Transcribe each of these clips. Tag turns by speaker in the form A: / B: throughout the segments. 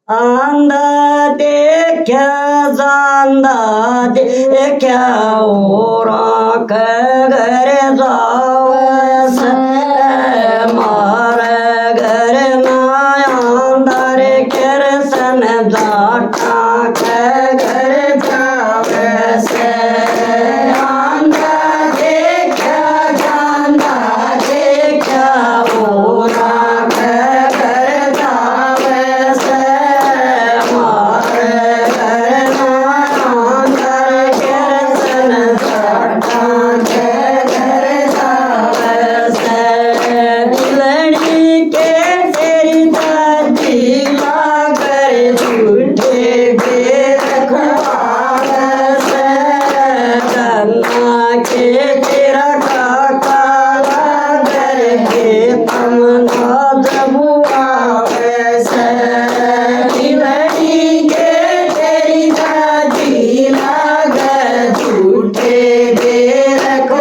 A: आंदा देखा जांदा देखा और घर जावस मार घर ना अंदर करसन जाटा घर जावस आंदा देखा जांदा देखा और घर जावस मार घर ना अंदर करसन जाटा घर जावस दिलड़ी के तेरी दादी लागर झूठे बेरखवारस गन्ना के तेरा काका लागर के तमना जबुआवस दिलड़ी के तेरी दादी लागर झूठे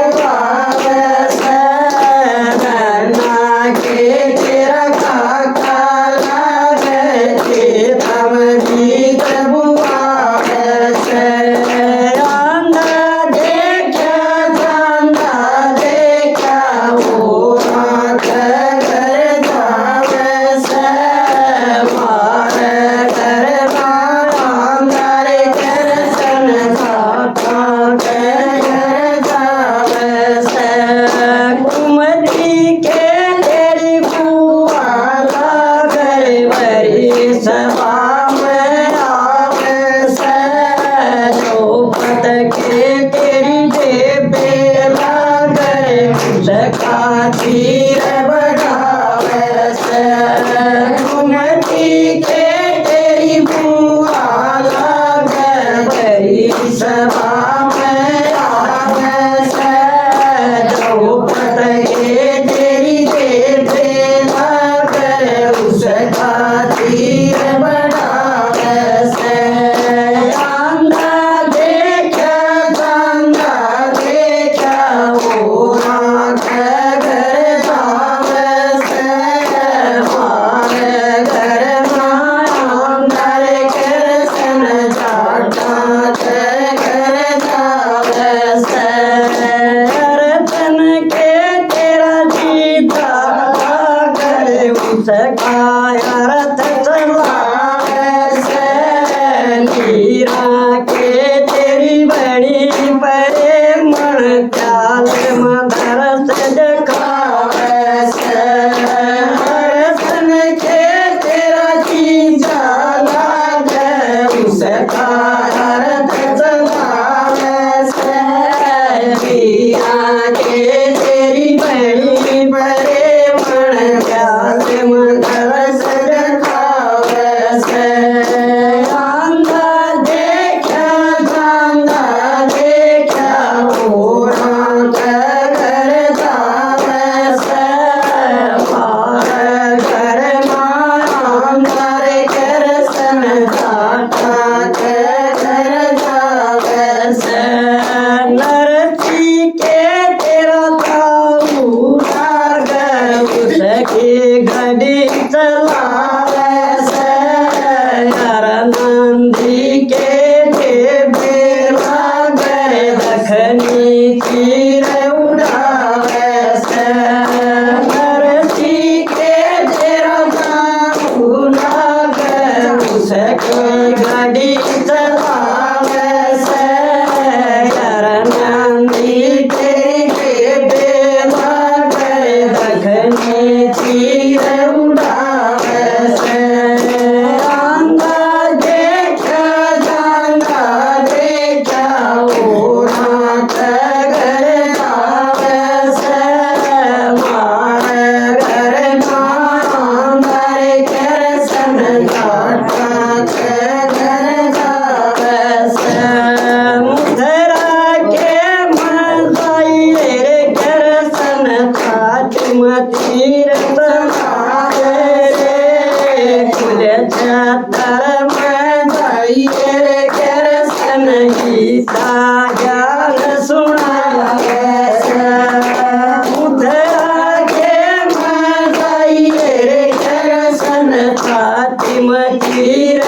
A: बेरखवारस गन्ना के तेरा काका लागर के तमनी जबुआवस आंदा देखा जांदा देखा और घर जावस मार घर अंदर करसन जाटा घर जावस कुमती के तेरी बुआ लागर वरी सभा में आवस चौपट के तेरी जेबे लागर सखा चीर बढ़ावस कुमती के तेरी बुआ लागर वरी सभा में आवस चौपट के तेरी जेबे लागर उसका चीर बढ़ावस आंदा देखा जांदा देखा और घर जावस मार घर अंदर करसन जाटा घर जावस रतन के तेरा जीता लागर उसका रथ चलावस नीरा के तेरी बड़ी परे मन प्याल मदर से दिखावस रतन के तेरा जीता लागर उसका रथ चलावस नीरा के तेरी बड़ी परे मन प्याल मदर से दिखावस आंदा देखा जांदा देखा और घर जावस मार घर अंदर करसन जाटा घर जावस नरसी के तेरा ताऊ लागर उसकी घड़ी चलावस नंदी के जेबे लागर दखनी चीर उड़ावस नरसी के तेरा ताऊ लागर उसकी घड़ी चलावस नंदी के जेबे लागर दखनी चीर उड़ावस आंदा देखा जांदा देखा और घर जावस मार घर अंदर करसन जाटा घर जावस मुधरा के मजाइर करसन तीर कुल चादर मजाइर करसन गीता ज्ञान सुनावस मुधरा के मजाइर करसन तीर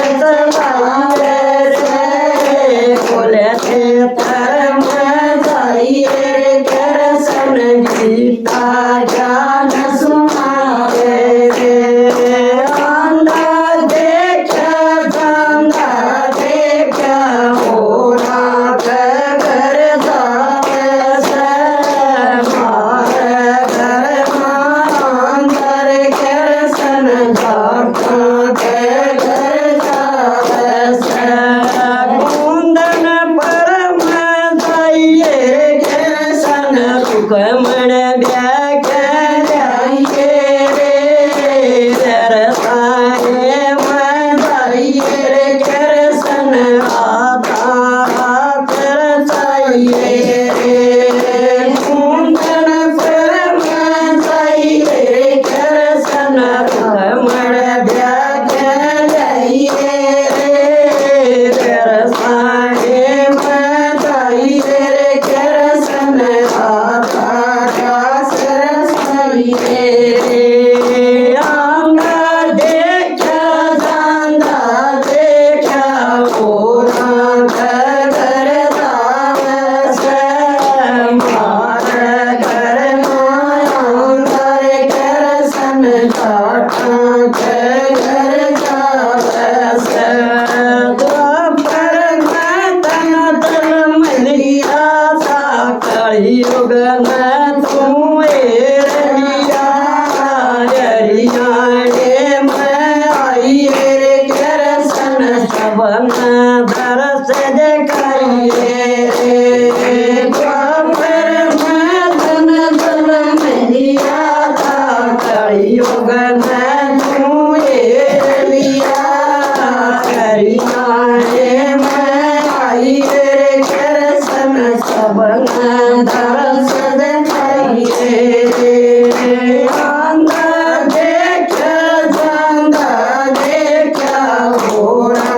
A: सबन दरस दिखाइए रे द्वापर में धन धन मैया था कलयुग में छुए लिया करियाए में आई रे कृष्ण सबन दरस दिखाइए रे आंधा देखा जांदा देखा घोड़ा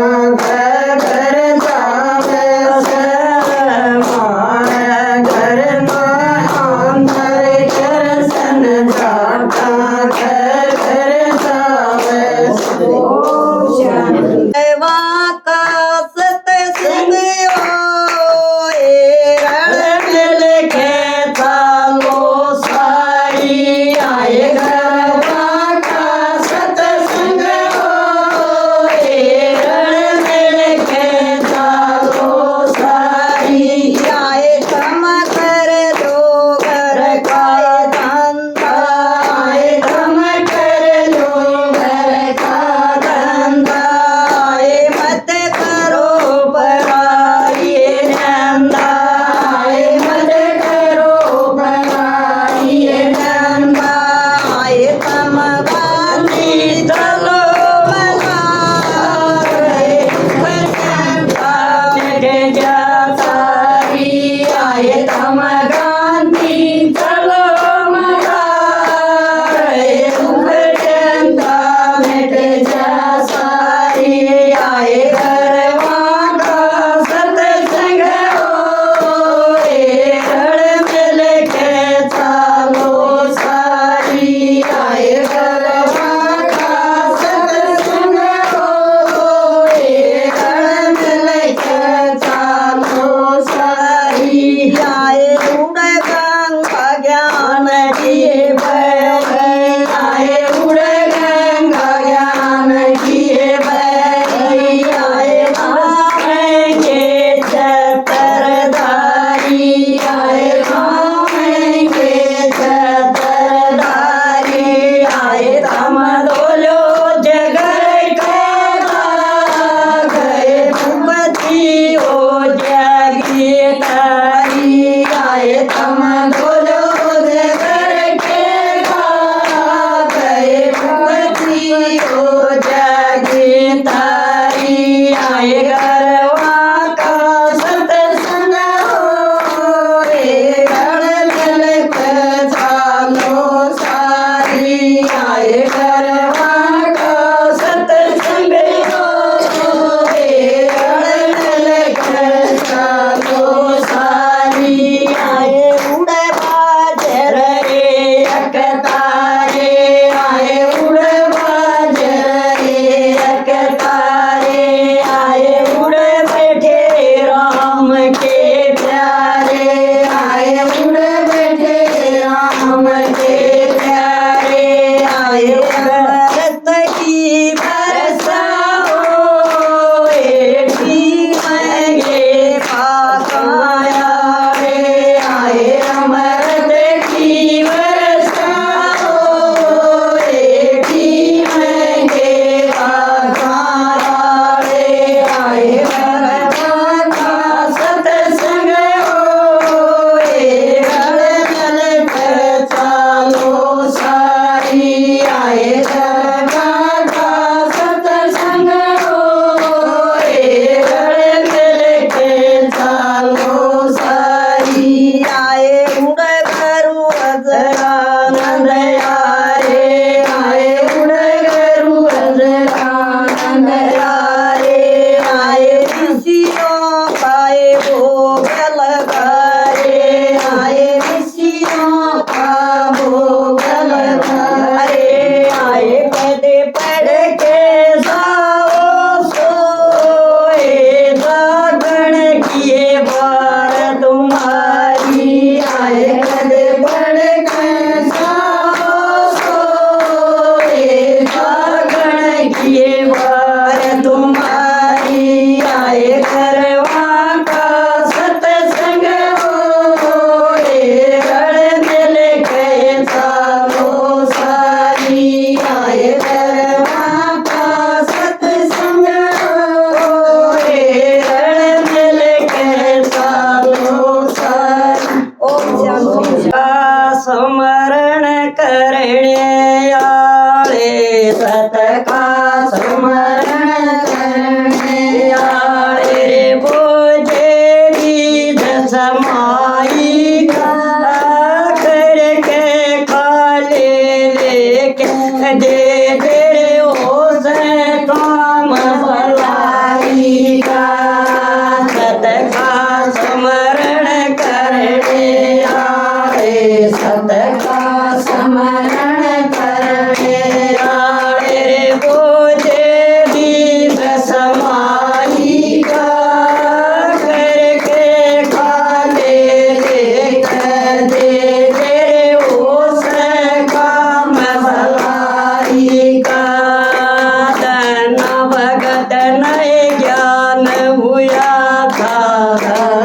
A: नहीं ज्ञान हुआ था,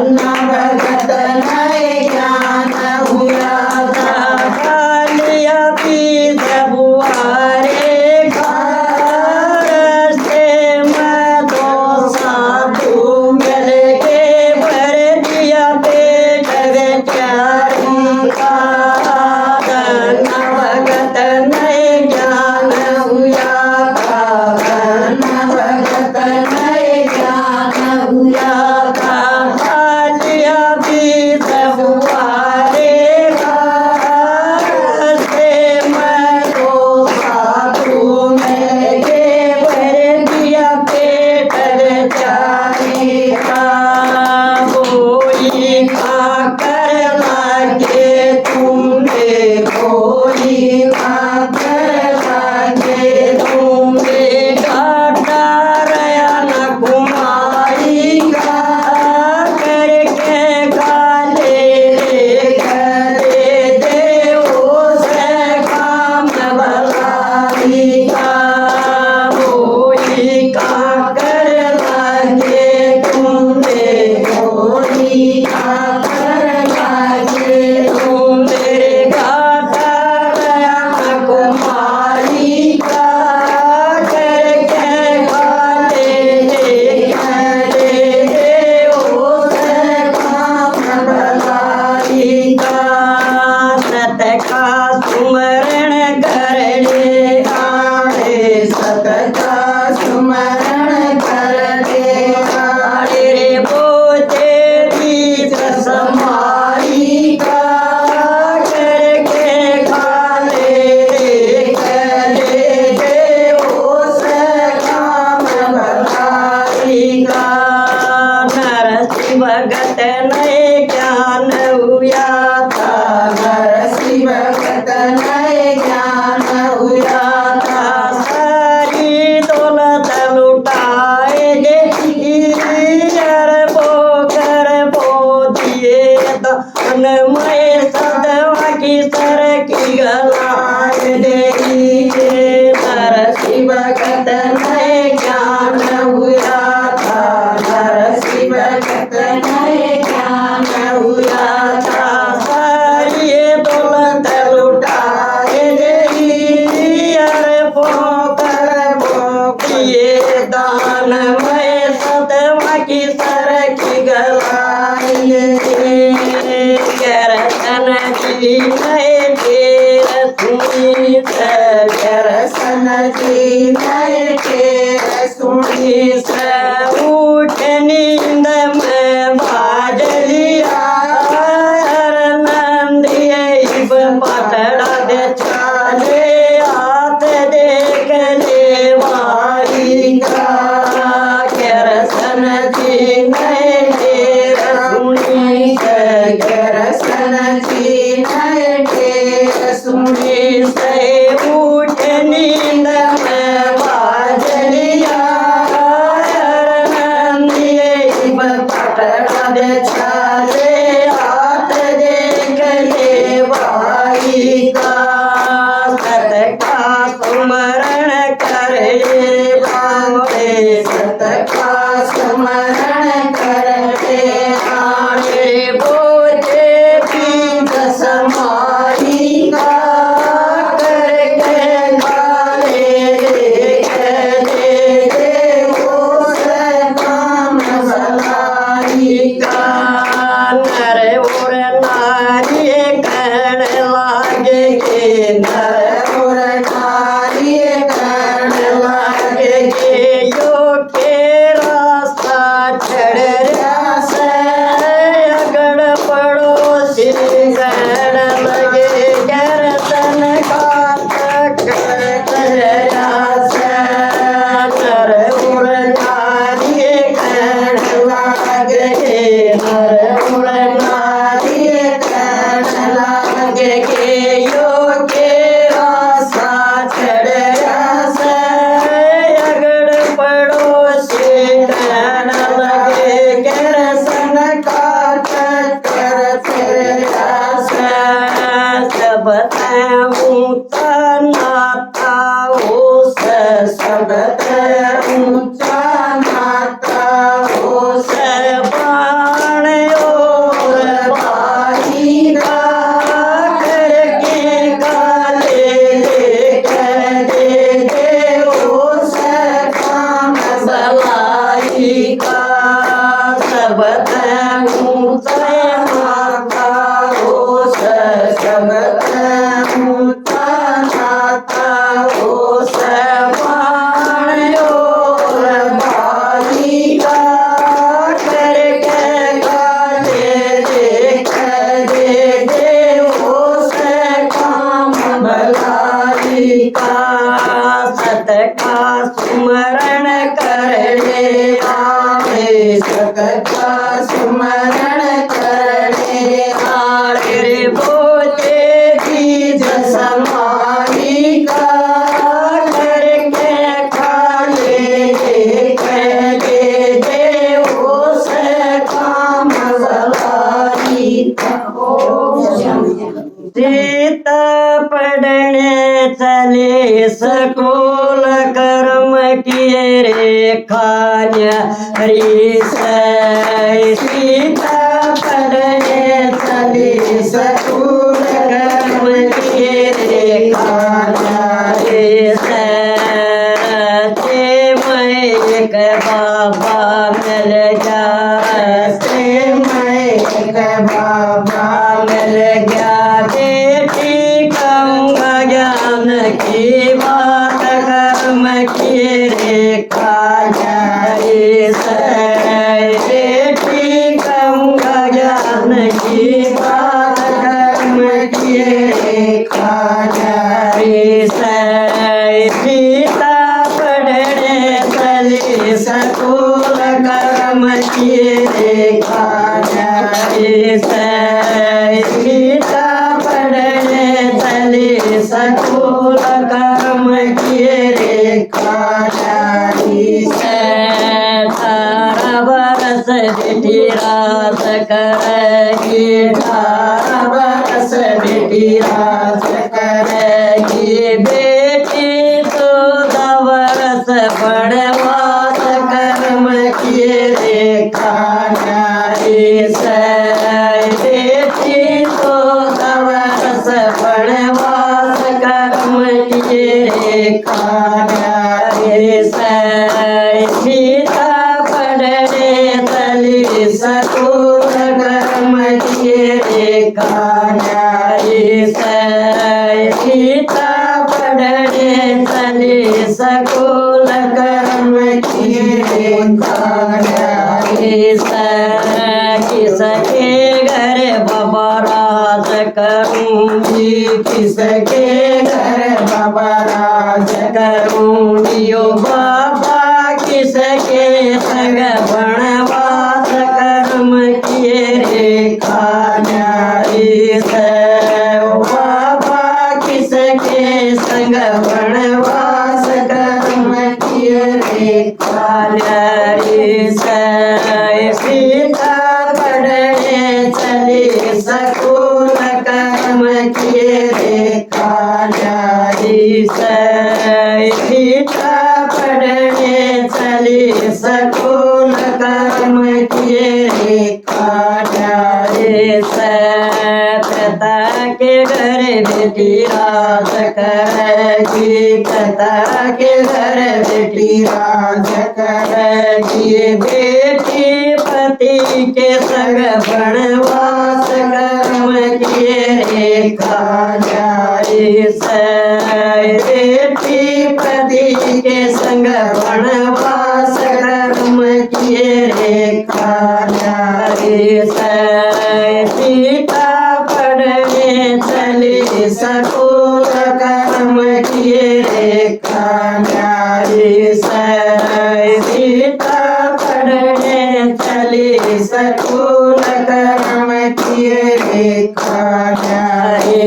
B: ना भगत नहीं ज्ञान हुआ था।
A: कालिया पीत बुआरे घर से मैं तो साधु मिल के भर दिया पेट बेचारी का। ना भगत नहीं ज्ञान हुआ था,
B: ना भगत नहीं ज्ञान हुआ था।
A: कालिया पीत बुआरे घर से मैं तो साधु मिल के भर दिया पेट बेचारी का। कोई खाकर लागे तुमने,
B: कोई खाकर लागे
A: तुमने घाटा रया न कुमारी का। करके गाले करे देवो से काम भलाई का। कोई खाकर लागे तुमने,
B: कोई खाकर लागे
A: तुमने घाटा रया न कुमारी का। करके गाले करे देवो से काम भलाई का। सत का सुमरण कर ले आए,
B: सत का सुमरण कर दे
A: आड़े रे बोझे दीप समाई का। करके गाले करे देवो से काम भलाई का। नरसिंह भगत नहीं ज्ञान हुआ था,
B: नरसिंह भगत नहीं ज्ञान हुआ था।
A: सारी दौलत लुटाए अरबों दिए दान में। सदवा की सर की गलाए दे।
B: नरसिंह भगत नहीं ज्ञान हुआ था, नरसिंह भगत नहीं ज्ञान हुआ था।
A: सारी दौलत लुटाए अरबों दिए दान में। सदवा की सर की गलाए दे। करसन जी नहीं देर सुनी
B: करसन जी नहीं के सुनी
A: से उठ नींद में बाज लिया। नंदिए पटड़ा दे चाले हाथ देख ले वाली का। करसन जी नहीं देर सुनी से,
B: करसन जी नहीं के सुनी
A: से उठ नींद में बाज लिया। नंदिए पटड़ा दे चाले हाथ देख ले वाली का। सत का सुमरण करे लाए,
B: सत का स्मरण करते
A: आड़े बोझे पीठ समाई का। करके गाले करे देवो से काम भलाई का। नर और नारी कण लागे के, नर
B: और नारी कर्ण
A: लागे के यो के रास्ता चढ़ रहा से। का सबत ऊंचा माता हो
B: सबत ऊंचा नाता हो
A: सवाणो
B: बालिका
A: करके
B: दे हो से काम भलाई
A: का सत का सुमरण करने
B: आवे सतका स्मरण करने
A: आरे बोते बीज
B: समाई का
A: करके
B: काले दे हो से काम भलाई हो
A: सीत पढ़ने चले स्कूल कर्म किए रे खान्या हरी सीता पढ़ने चले
B: सकूल
A: कर्म किए रे खान्या रे सचे मैं एक बाबा मिल जा
B: से मैं एक बाबा
A: मिल गया बेटी कहूँगा ज्ञान की बात कर्म किए रे खाजा रे बेटी कहूँगा ज्ञान की बात कर्म किए रे खाजा रे सीता पढ़ने चली सकूल कर्म किए रे खाजा रे सीता पढ़ने चली सकूल कर्म किए रे
B: काली
A: तारा बरस बेटी रात करेगी
B: 18 बरस बेटी राज
A: करेगी बेटी तो 14 बरस बड़वास कर्म किए रे खानारी बेटी तो 14 बरस बड़वास कर्म किए रे खानारी सीता पढ़ने चली सकूल कर्म किए रे खानारी सीता पढ़ने चली सकूल कर्म किए रे खानारी किसके घर बाबा राज करूंगी
B: किसके घर बाबा राज
A: करूंगी ओ बाबा किसके संग वनवास कर्म किए रे खानारी ओ बाबा किसके संग वनवास कर्म किए रे खानारी सीता पढ़ने चली सकूल कर्म किए रे खानारी सीता पढ़ने चली सकूल कर्म किए रे खानारी पिता के घर बेटी राज करेगी पिता के घर बेटी
B: राज
A: करेगी बेटी पति के संग वनवास कर्म किए रे खानारी बेटी पति के संग वनवास कर्म किए रे खानारी सीता पढ़ने चली सकूल कर्म किए रे खानारी सीता पढ़ने चली सकूल कर्म किए रे खानारी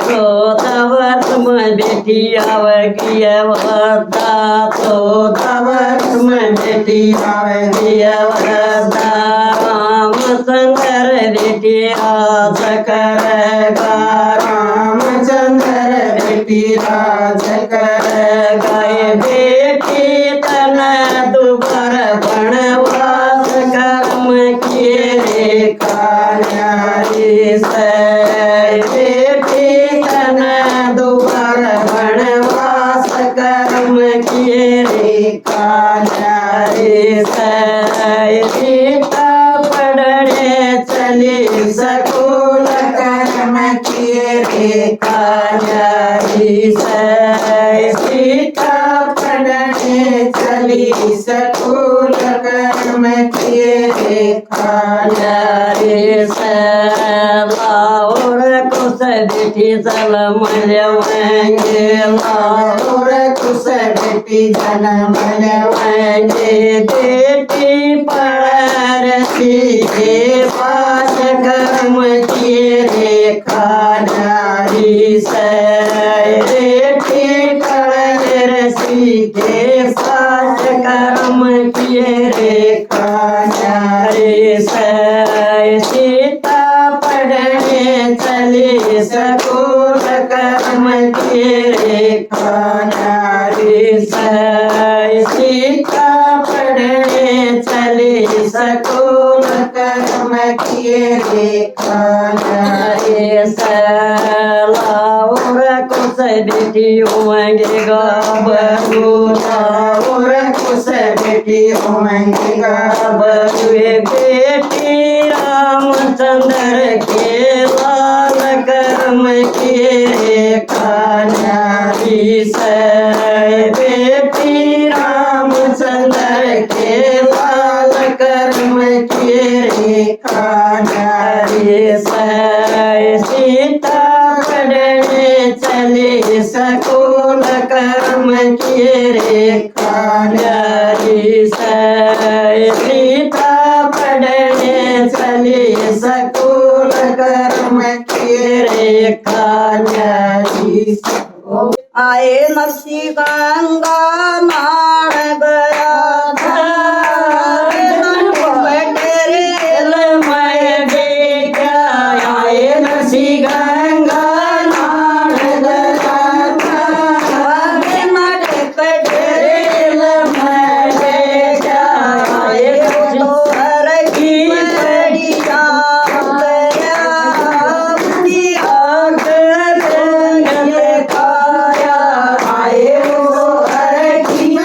A: तो तब तुम बेटी आवगी अवदा तो तब तुम बेटी आवगी अवदा रामचंद्र बेटी राज करेगा
B: रामचंद्र बेटी राज
A: करेगा ये बेटी तन दुबर वनवास कर्म किए रे खानारी बेटी तन दुबर वनवास कर्म किए रे खानारी
B: चली सकूल कर्म किए देखा
A: रे लाओर कुछ बेटी सल मलवाएंगे
B: और कुछ बेटी जन्म
A: लाएंगे बेटी पर सीधे पास कर्म किए रेखा नारी से बेटी पर सीधे पास कर्म किए रेखा नारी से सीता पढ़ने चली सकूल कर्म किए रेखा नारी से सीता पढ़ने चली सकूल
B: कर्म किए देखा
A: नारी से लाओर कुछ बेटी होंगे गाबरू
B: और कुछ बेटी होंगे
A: बरुए बेटी रामचंद्र के लाल कर्म किए रेखा नारी से बेटी रामचंद्र के लाल कर्म किए रेखा नारी से सीता पढ़ने चली सकूल कर्म किए रेखा नारी से सीता पढ़ने चली सकूल कर्म किए रेखा नारी से
C: आए नरसी गंगा नाड़ गया था
A: बटेरेल मैं देखा आए नरसी गंगा नाड़ गया था बटेरेल मैं देखा आए
C: तो हर की बढ़िया गया
A: आग खाया आए वो हर की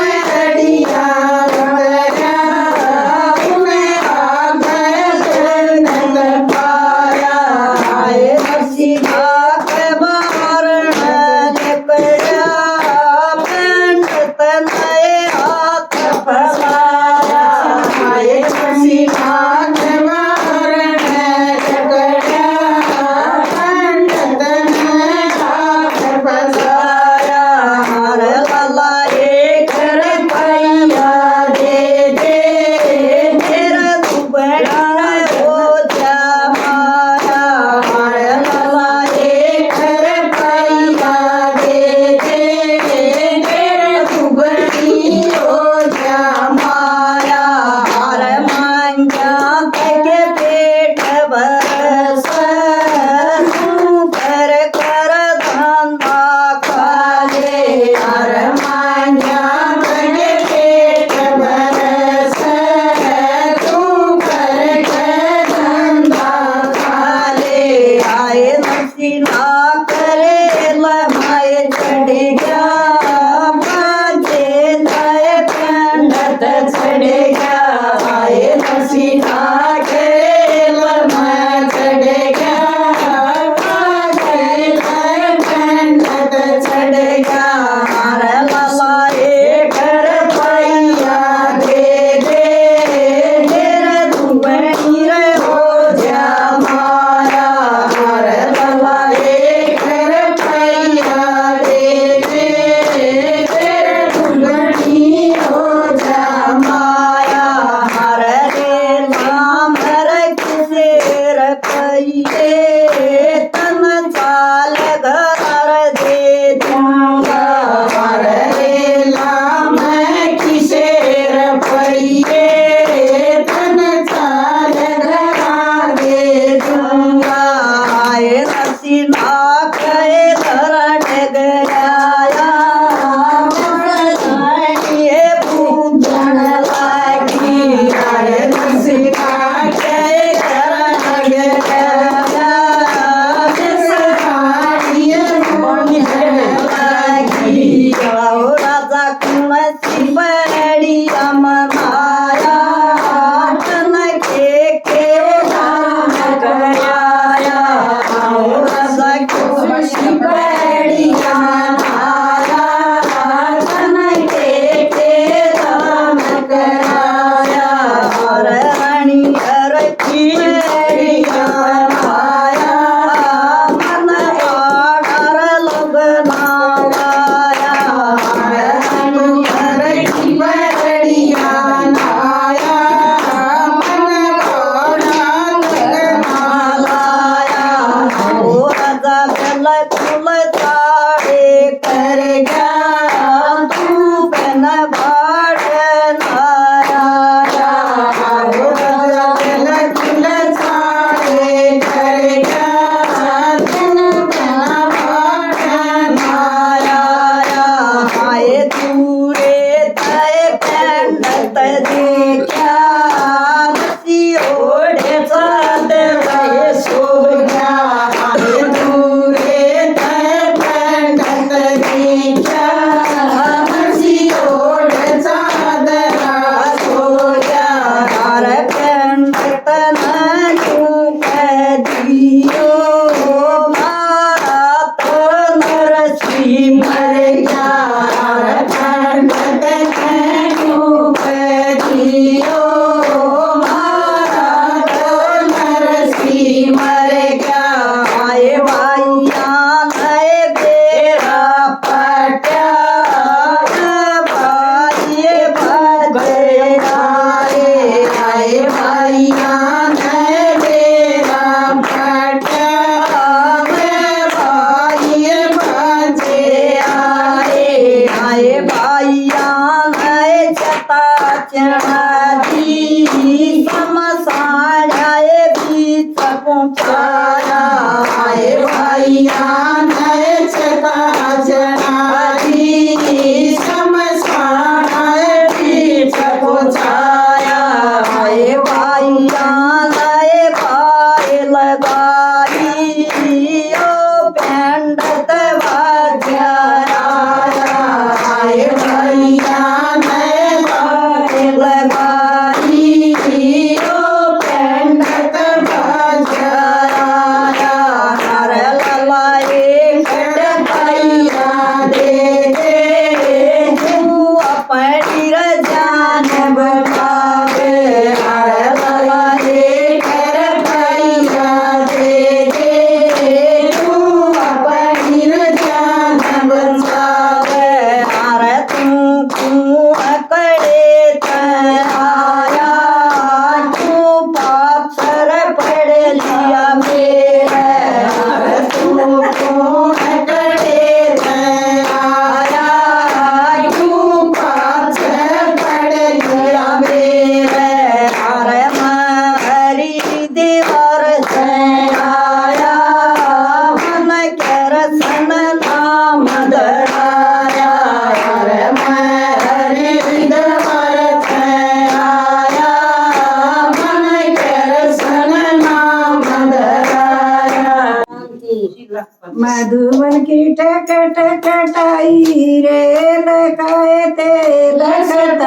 C: मधुबन की टक टकटाई रे लकाए ते लखत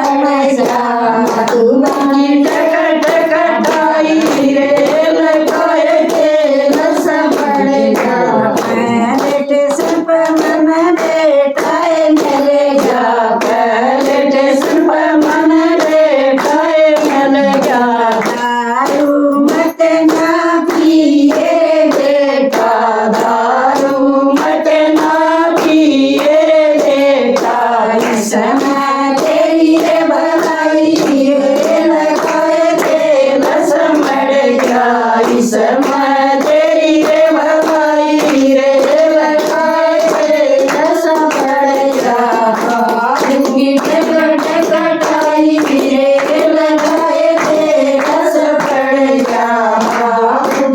C: श्याम मधुबन की टक टकटाई रे लकाए ते लस पड़े श्याम स्टेशन पर मन बैठाए मेरे जा स्टेशन पर मन बैठाए मेरे जा दारू मत ना पिए बेटा दारू मत ना पिए बेटा इस समय तेरी रे भलाई रे लगाए ते लस मर गया इस समय तेरी रे भलाई रे लगाए ते लस मर गया की टकटाई रे लगाए ते लस पड़ गया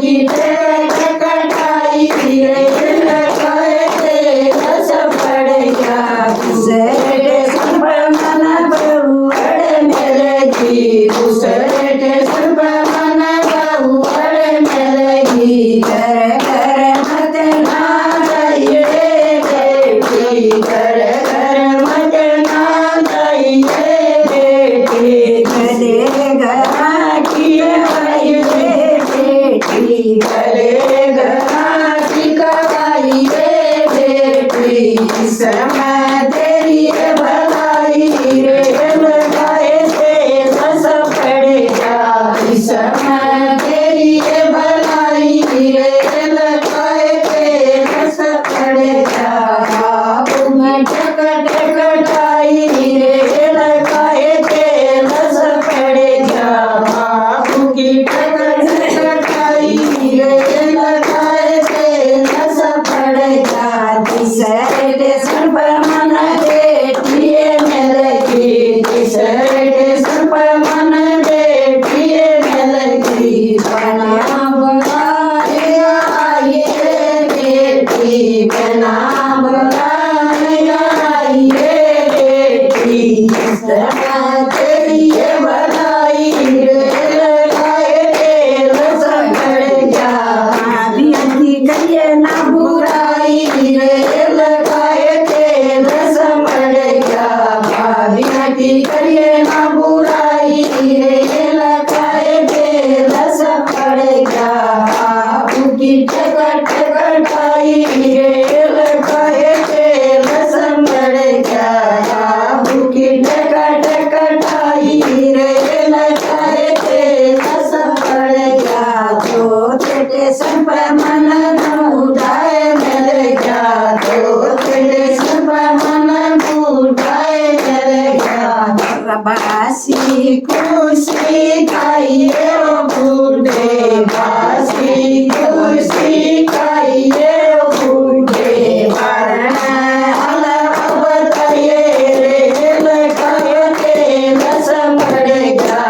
C: की टकटाई रे लगाए ते लस पड़ गया दूसरे पर मन बहुअड़ मेरे जी दूसरे पर मन बहुअड़ मेरे जी घर घर मत ना जाइए बेटी घर घर मत ना जाइए बेटी गले गला की आई रे बेटी गले गला की कवाई रे बेटी इस समय तेरी रे भलाई रे लगाए ते लस पड़ेगा इस समय तेरी रे भलाई रे लगाए ते लस पड़ेगा तुम्हें टकटाई रे लगाए ते लस पड़ेगा बाबू की टकटाई रे लगाए ते लस पड़ेगा तीसरे स्टेशन पर मन बैठिए मेरे की तीसरे स्टेशन पर मन बैठिए मेरे की बना बुलाए आइए बेटी बना बुलाए आइए बेटी इस समय तेरी ये भलाई रे लगाए ते लस पड़ गया अभी करिए ना बुराई रे लगाए ते लस पड़ गया अभी करिए ना बुराई रे लगाए ते लस पड़ गया बाबू की टकटाई रे लगाए ते लस पड़ गया बाबू की टकटाई रे लगाए ते लस पड़ गया तो स्टेशन पर मन उठाए मेरे क्या तो स्टेशन पर मन उठाए मेरे क्या बासी खुशी खाइए ओ बूढ़े बासी खुशी खाइए ओ बूढ़े बताइए रे लगाए ते लस पड़ेगा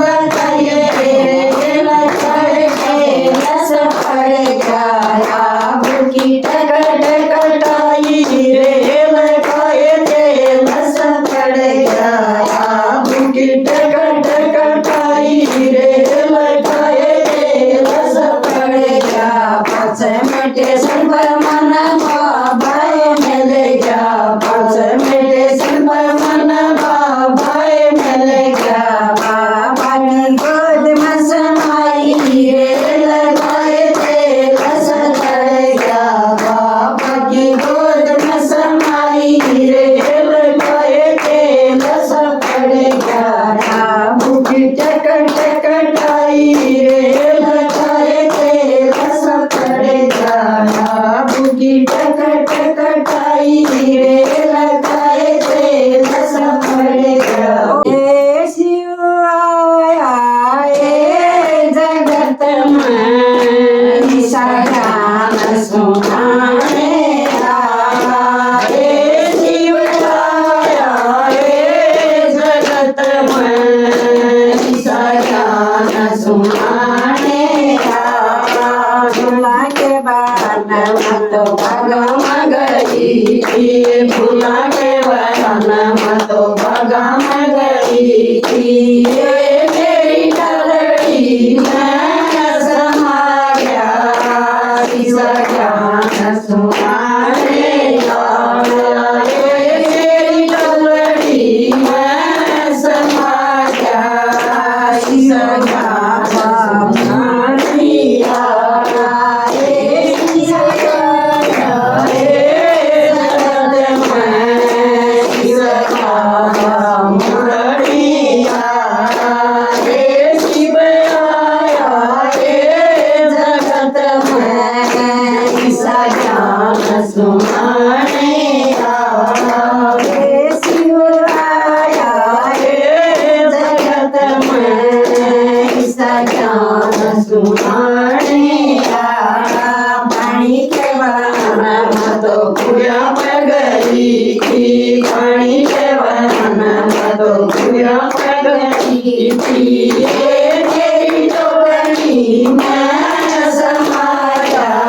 C: बताइए रे लगाए ते लस पड़ेगा बाबू की टकटाई रे लगाए ते लस पड़ेगा बाबू की टकटाई रे लगाए ते लस पड़ेगा पाँच स्टेशन पर मन बाबाए मिले गया पाँच स्टेशन पर मन बाबाए मिले गया बाबा की गोद में समाई रे लगाए ते लस पड़ेगा बाबा की गोद में समाई रे लगाए ते लस पड़ेगा बाबू की टकटाई रे लगाए ते लस पड़ेगा बाबू की टकटाई रे लगाए ते लस पड़ेगा ए शिव आया ए जगत में ईशा ज्ञान सुनाने आया ए शिव आया ए जगत में ईशा ज्ञान सुनाने आया भुला के बाद मत भगम गई भुला के बाद मत भगम गई मेरी डलड़ी में समा गया સુમાણે પાણી કેવાના તો પૂર્યા પગરી પાણી કેવાના તો પૂર્યા પગરી તેરી ટોકરી માં સમાયા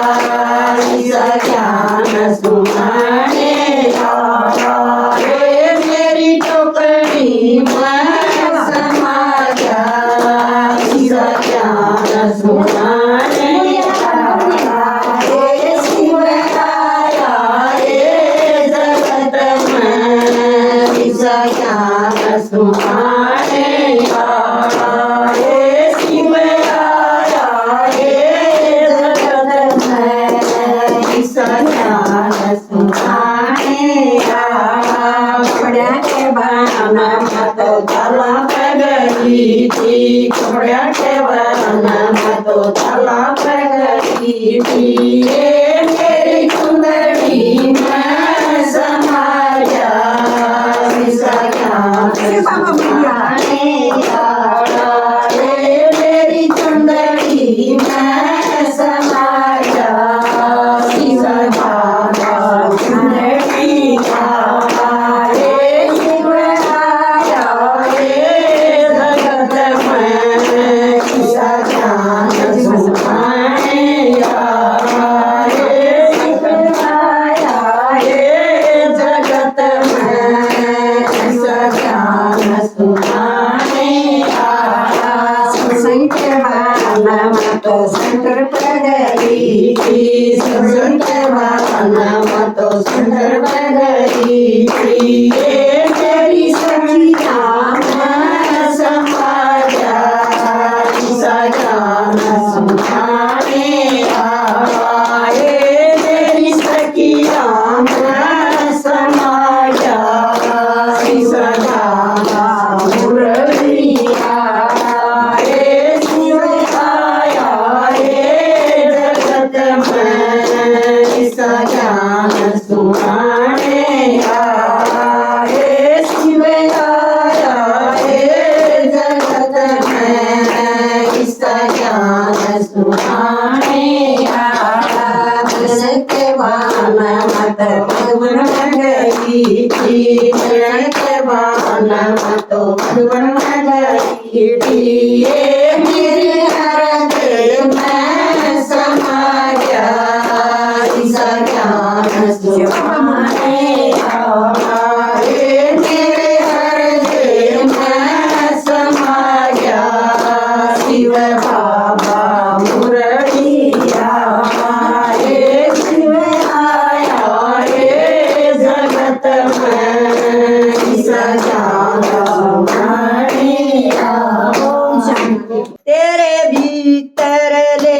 C: સખ્યાન સુમાણે મેરી ટોકરી માં સમાયા સખ્યાન સુમાણે સુમાણે શિવયા જગત સુમાણે કપડ્યા કે બાના તો તાલા પગરી કપડ્યા કે બાના તો તાલા પગરી મેરી સુંદરી માં સમાયા मेरी चंदड़ी में समाया चंदड़ी जगत में शंकर पगरी शंकर तो शंकर पगरी तेरी सखिया समाया सजान सुमाने आए तेरी सखिया समाया सजान मुरलिया सजान सुमाने आए शिवया जगत में सजान सुमाने के बाना मत भगवन गई के बाना मत भगवन गई मेरे हृदय में समाया सज्ञान सुमाने आए तेरे हृदय में समाया शिव बाबा मुरलिया शिव आया जगत में सज्ञान सुमाने तेरे भीतर ले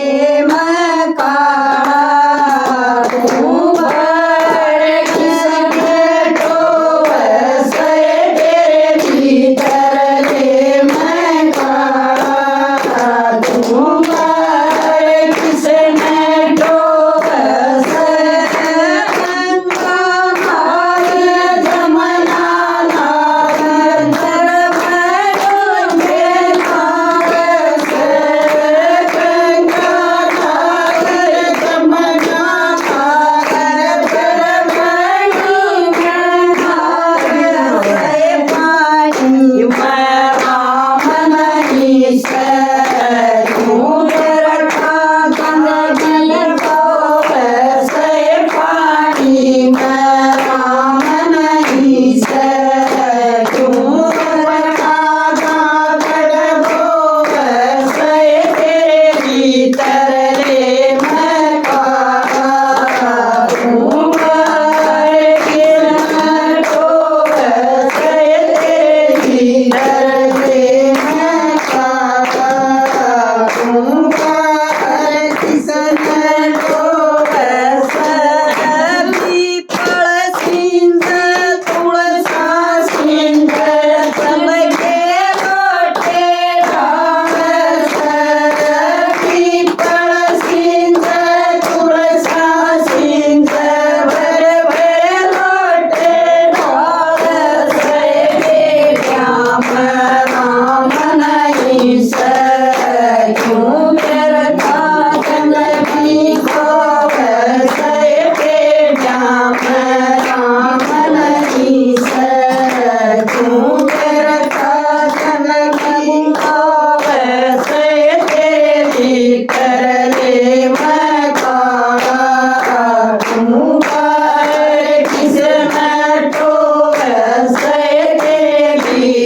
C: Mama.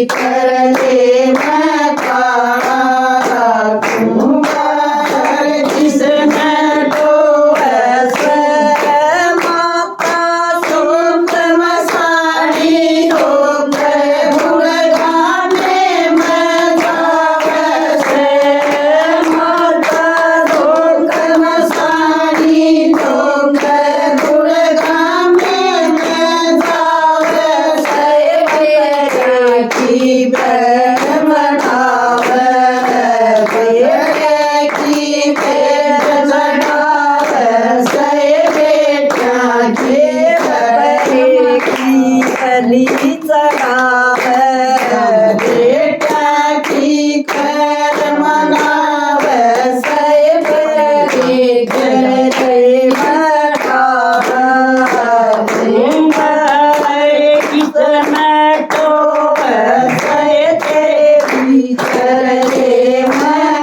B: भीतर ले मैं काड़ा रखूंगा जिसने डोबे से
C: माता
B: सुख मसानी डोबे गुणगाने में जावे से
C: माता
B: सुख मसानी डोबे गुणगाने में जावे से की बैठ मनावे की बैठ चढ़ावे से बेटा की
C: बरे की बलि चढ़ावे
B: बेटा की खैर मनावे से बेटी
C: करे
A: कितना तो
C: तेरे भीतर ले मैं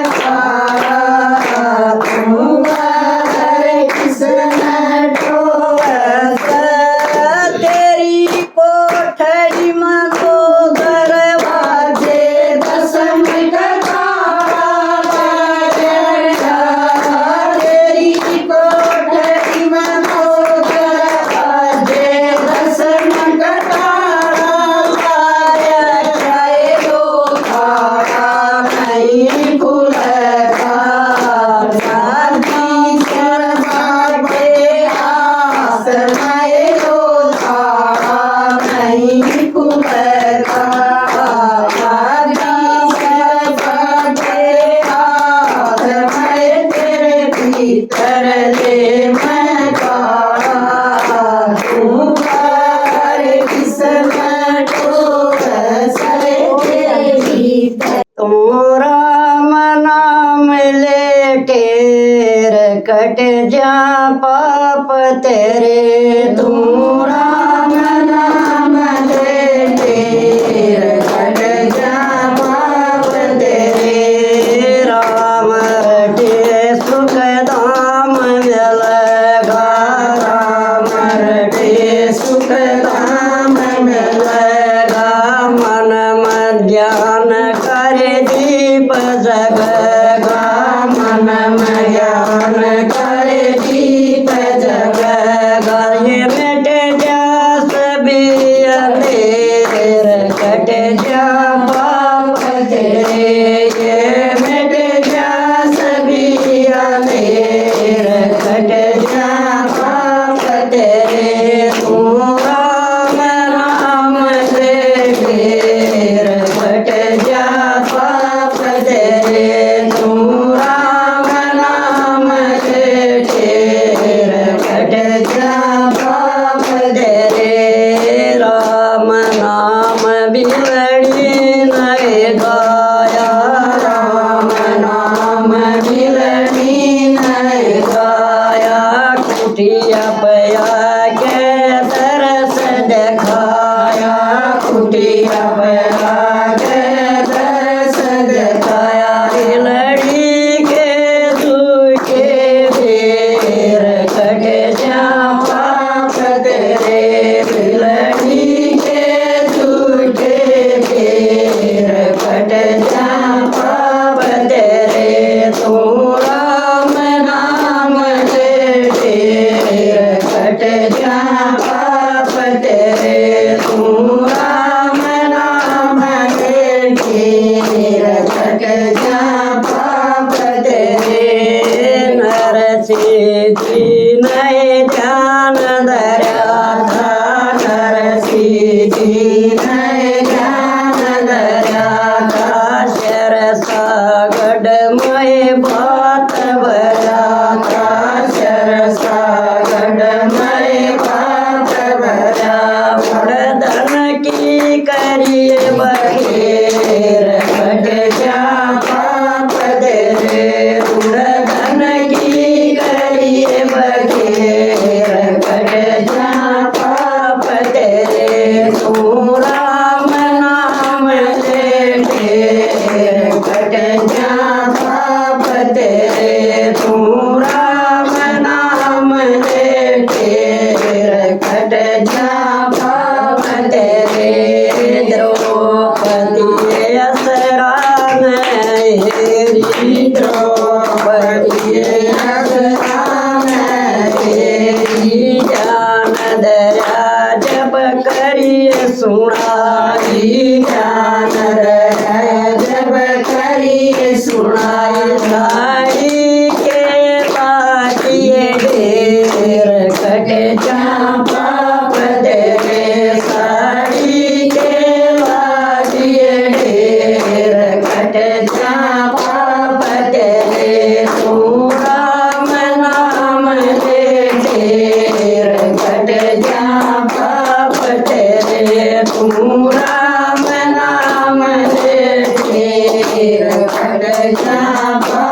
C: तेरी कोठरी मनो दरवाजे
B: दसम तेरी कोठरी मनो दरवाजे दसम नहीं खुलेगा शादी शर्मा आस नहीं खुलेगा शादी शर्मा आस मैं तेरे भीतर ले मैं काड़ा दूंगा किसने डोबे से तेरे भीतर
C: तुम राम नाम ले टेर कट जा पाप तेरे
B: तू राम नाम ले तेर कट जा पाप तेरे
C: राम रटे सुख धाम मिलेगा
B: राम रटे सुख धाम मिलेगा
C: मन में ज्ञान करे दीप जगेगा
B: मन में ज्ञान करे दीप जगेगा
C: ये मिट जा सभी अंधेर कट जा पाप तेरे
B: ये मिट जा सभी अंधेर कट जा पाप तेरे तू राम नाम ले ढेर कट जा पाप तेरे तू राम नाम ले ढेर कट जा पाप तेरे
C: राम नाम बिलड़ी नए गाया
B: दया जब करिए सुनाई
C: साड़ी के बाटिए ढेर कट
B: चापा तेरे साड़ी के बाटिए ढेर कट चापा तेरे तू राम नाम ले ढेर कट चापा तेरे तू राम नाम ले ढेर कट चापा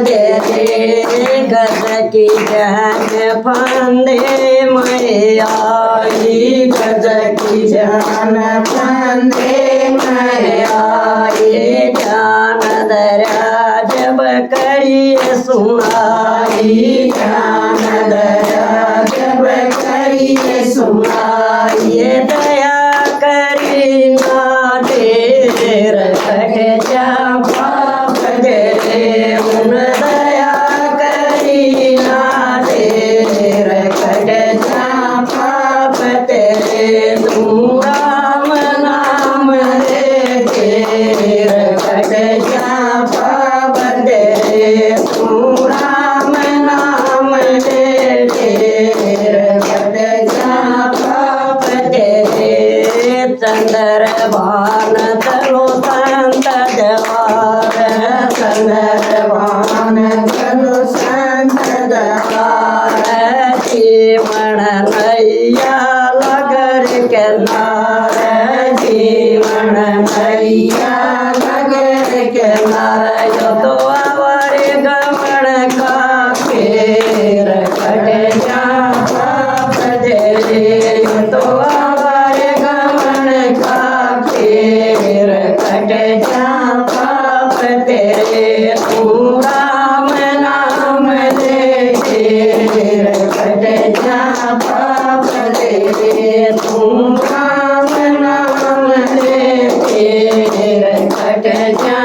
B: तेरे
C: गज की जान फंदे मैया
B: गज की जान फंदे
C: ये जान दरिया जब करिए सुनाई
B: ज्ञान दया जब करिए सुनाई
C: ये दया करी ना तेर कट जा
B: पाप तेरे
C: उन दया करी ना
B: तेर कट जा पाप तेरे तू राम नाम ले तेर कट जा पाप तेरे तू राम नाम ले तेर कट जा पाप तेरे
C: चंद्र भान तलो संत जवार
B: चंद्रवान करो संत दवार
C: जीवन नैया लगर के नार
B: जीवन मैया नगर के नार
C: जो तो आवारे गमन का
B: फेर कट जा पाप तेरे तो आवारे गमन का फेर कट जा पाप तेरे तू राम नाम ले फेर कट जा पाप तेरे तू राम नाम ले फेर कट जा